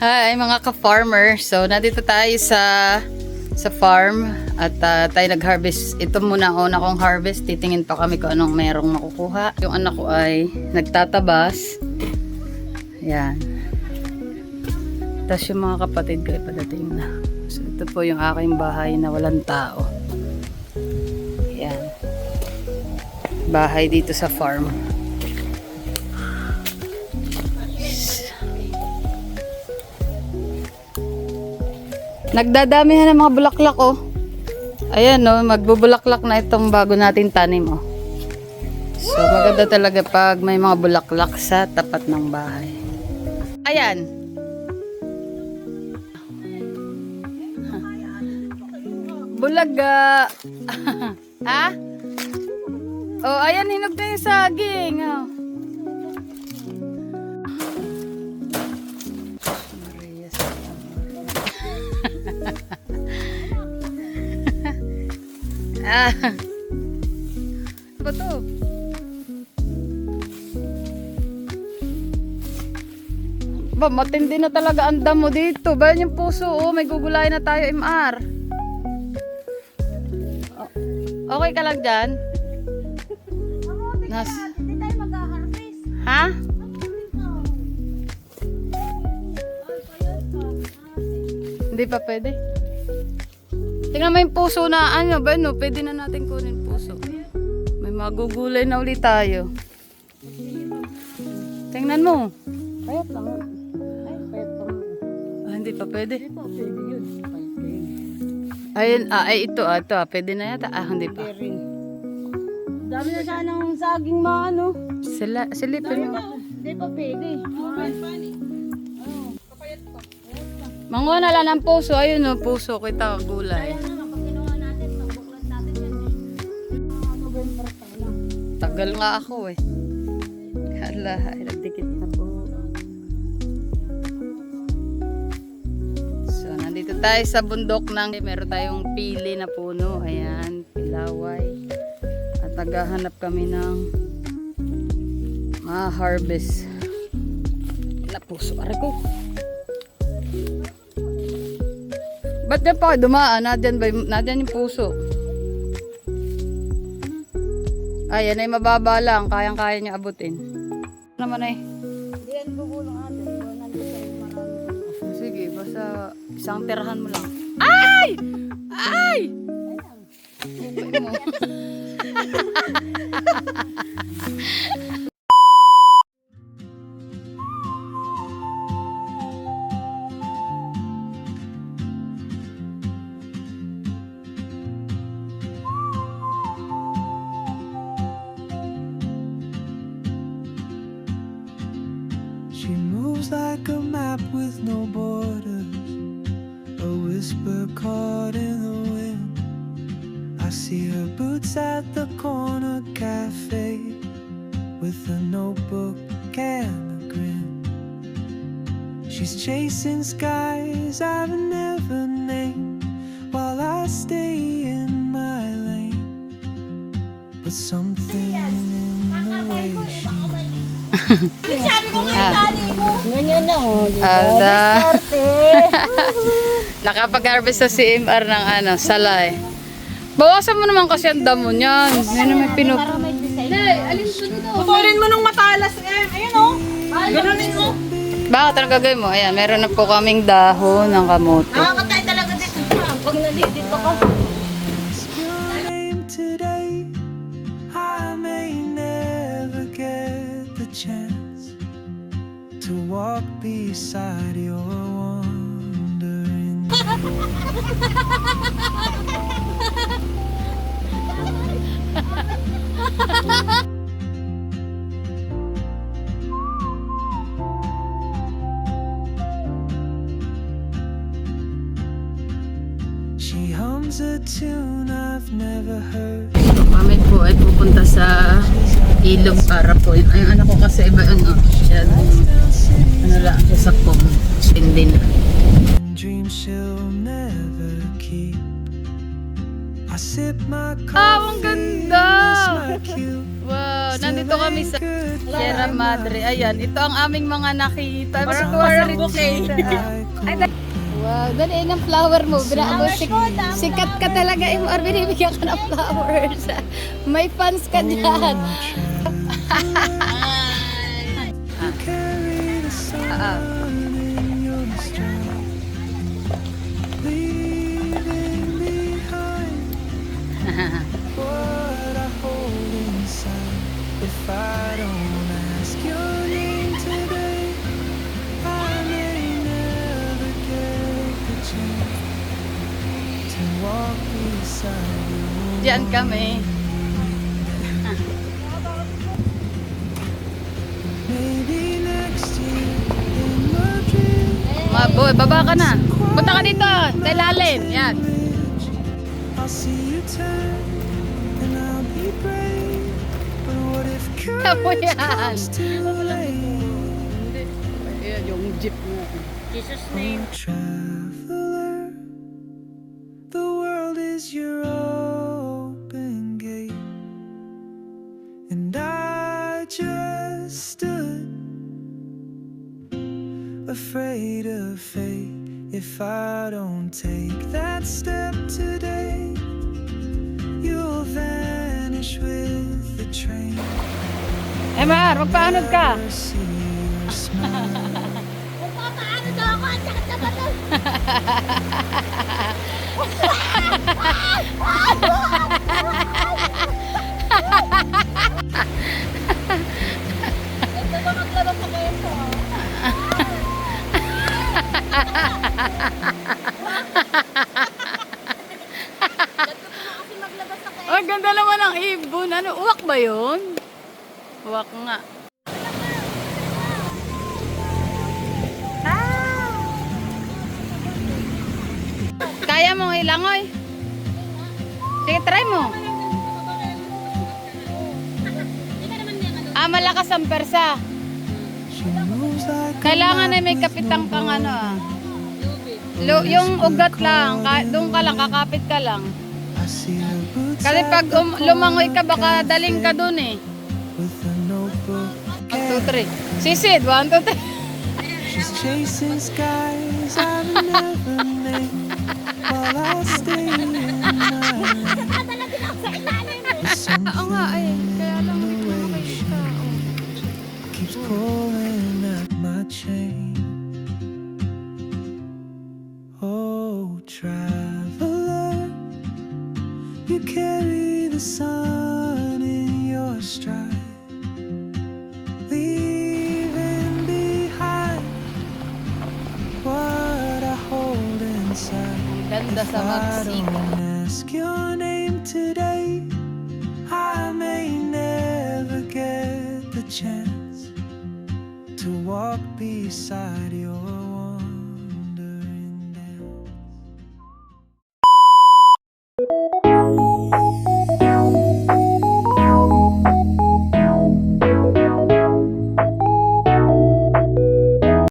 Hi mga ka-farmer. So nandito tayo sa farm at tayo nag-harvest. Ito muna una kong harvest. Titingin pa kami kung anong merong makukuha. Yung anak ko ay nagtatabas. Yan. Tapos yung mga kapatid ko ay padating na. So ito po yung aking bahay na walang tao. Yan. Bahay dito sa farm. Nagdadamihan ng mga bulaklak oh. Ayan oh, magbubulaklak na itong bago natin tanim oh. So maganda talaga pag may mga bulaklak sa tapat ng bahay. Ayan. Bulaga. Ha? Oh, ayan hinog na yung saging oh. Ano ba to? Ba, matindi na talaga ang damo dito. Ba yung puso, oh, may gugulay na tayo, MR. Okay ka lang dyan? Hindi tayo mag-harvest. Ha? Hindi pa pwede. Tingnan mo yung puso na ano ba no? Pwede na natin kunin puso. May magugulay na ulit tayo. Tingnan mo. Payat lang. Ay, payat lang. Hindi pa pwede. Hindi pa pwede yun. Ayun, ay ito pwede na yata. Hindi pa. Dami na sanang saging maano. Silipin mo. Hindi pa pwede. Manguha na lang ng puso. Ayun no, puso kita gulay. Kaya naman, pag kinuha natin, pagbuklat natin yan eh. November pa lang. Tagal nga ako eh. Hala, ay nagdikit na po. So, nandito tayo sa bundok ng meron tayong pili na puno. Ayan, pilaway. At naghahanap kami ng ma-harvest na puso. Aray ko. Ba't dyan pa kayo dumaan? Nadyan yung puso. Ayan ay mababa lang. Kayang-kaya niya abutin. Naman ay. Hindi yan gugulong natin. Nandito tayo marami. Sige, basta isang tirahan mo lang. Ay! Ay! Upay mo. She moves like a map with no borders, a whisper caught in the wind. I see her boots at the corner cafe with a notebook and a grin. She's chasing skies I've never named while I stay in my lane. But something in the way she Ganyan na oh. Ada. Nakapag-harvest sa CMR ng salay. Bawasan mo naman kasi ang damo niyan. Yan naman pinup. Putulin mo nung matalas eh. Ayun oh. Ganunin mo. Bakit ang gagawin mo? Ayan, meron na po kaming dahon ng kamote. Nakakatay talaga dito. Pag nandito ka. name today. I may never get the chance to walk beside your wandering. She hums a tune I've never heard. Kami po ay pupunta sa ilog para po. Ay, yung anak ko kasi iba siya. Lang siya sa pong. Hindi na. Dreams she'll never keep. I sip my Ang coffee, ganda! miss my cue. Wow, nandito kami sa Sierra Madre. Ayan, ito ang aming mga nakita. Parang bouquet. Wow, dali ng flower mo. Bravo, sikat ka talaga. Or binibigyan ka ng flowers. May fans ka dyan. Carry the sun in your stride, leaving behind what I hold inside. If I don't ask your name today, I may never get the chance to walk beside you. Diyan kami. Maybe next year in Madrid. Boy, baba ka na. Punta ka dito. Sa ilalim. Yan. I'll see you turn and I'll be brave. But what if Kapo courage yan. comes too late? Ayan, yung jeep mo. Jesus' name. Oh, traveler, the world is your open gate, and I just stood afraid of fate. If I don't take that step today, you'll vanish with the train. Emar, magpaanod ka. Never see your smile. Kung papaano daw ako, ang sakit na bato. Ito ba maglaro pa kayo po? Kasi maglabas na kayo. Ang ganda naman ng ibon. Ano, uwak ba yun? Uwak nga. Kaya mo ilangoy? Sige, try mo. Hindi ka naman yung ano. Malakas ang persa. She moves like a Kailangan ay may magnet, kapitang no kang ano ah. Lubid. Yung ugat lang, doon ka lang, kakapit ka lang. I see her boots Kasi pag at the lumangoy ka, corner baka daling ka cafe doon eh. with a notebook. 1, 2, 3. Sisid, 1, 2, 3. She's chasing skies I've never named while I stay in my lane. Nadala din ako sa ilalim. There's Oo nga ay, something kaya lang in hindi the ko way makikita. she keeps pulling at my chain. Oh, traveler, you carry the sun in your stride, leaving behind what I hold inside. Ganda sa If I Mexico. don't ask your name today, I may never get the chance to walk beside your